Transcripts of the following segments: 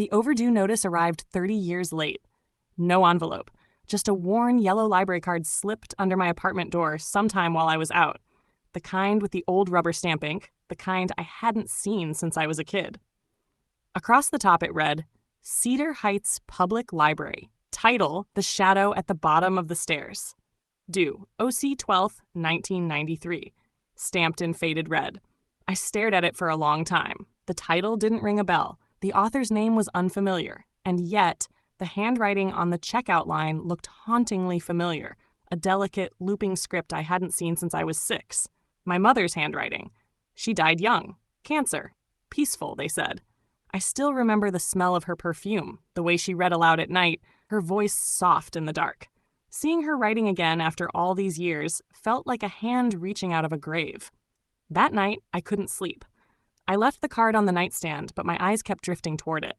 The overdue notice arrived 30 years late. No envelope, just a worn yellow library card slipped under my apartment door sometime while I was out. The kind with the old rubber stamp ink, the kind I hadn't seen since I was a kid. Across the top it read, Cedar Heights Public Library. Title, The Shadow at the Bottom of the Stairs. Due, OC 12th, 1993. Stamped in faded red. I stared at it for a long time. The title didn't ring a bell. The author's name was unfamiliar. And yet, the handwriting on the checkout line looked hauntingly familiar. A delicate, looping script I hadn't seen since I was 6. My mother's handwriting. She died young. Cancer. Peaceful, they said. I still remember the smell of her perfume, the way she read aloud at night, her voice soft in the dark. Seeing her writing again after all these years felt like a hand reaching out of a grave. That night, I couldn't sleep. I left the card on the nightstand, but my eyes kept drifting toward it.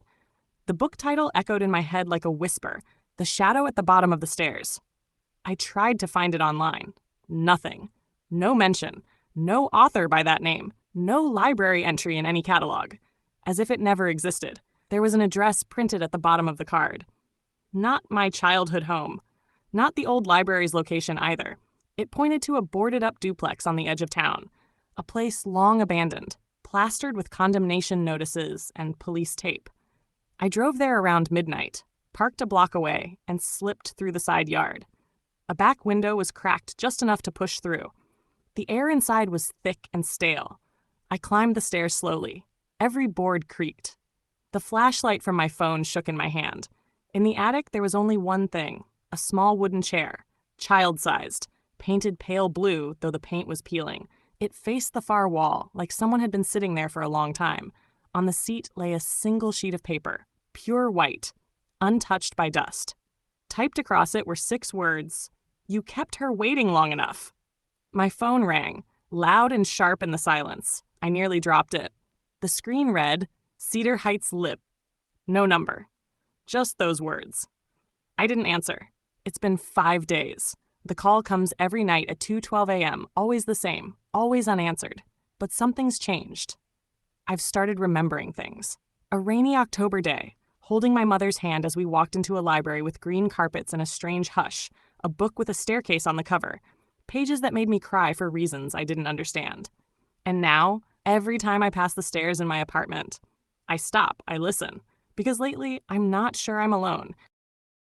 The book title echoed in my head like a whisper, The Shadow at the Bottom of the Stairs. I tried to find it online. Nothing. No mention. No author by that name. No library entry in any catalog. As if it never existed. There was an address printed at the bottom of the card. Not my childhood home. Not the old library's location either. It pointed to a boarded-up duplex on the edge of town. A place long abandoned, plastered with condemnation notices and police tape. I drove there around midnight, parked a block away, and slipped through the side yard. A back window was cracked just enough to push through. The air inside was thick and stale. I climbed the stairs slowly. Every board creaked. The flashlight from my phone shook in my hand. In the attic, there was only one thing, a small wooden chair, child-sized, painted pale blue, though the paint was peeling. It faced the far wall, like someone had been sitting there for a long time. On the seat lay a single sheet of paper, pure white, untouched by dust. Typed across it were 6 words, "You kept her waiting long enough." My phone rang, loud and sharp in the silence. I nearly dropped it. The screen read, Cedar Heights Lib. No number. Just those words. I didn't answer. It's been 5 days. The call comes every night at 2:12 a.m., always the same, always unanswered. But something's changed. I've started remembering things. A rainy October day, holding my mother's hand as we walked into a library with green carpets and a strange hush, a book with a staircase on the cover, pages that made me cry for reasons I didn't understand. And now, every time I pass the stairs in my apartment, I stop, I listen, because lately I'm not sure I'm alone.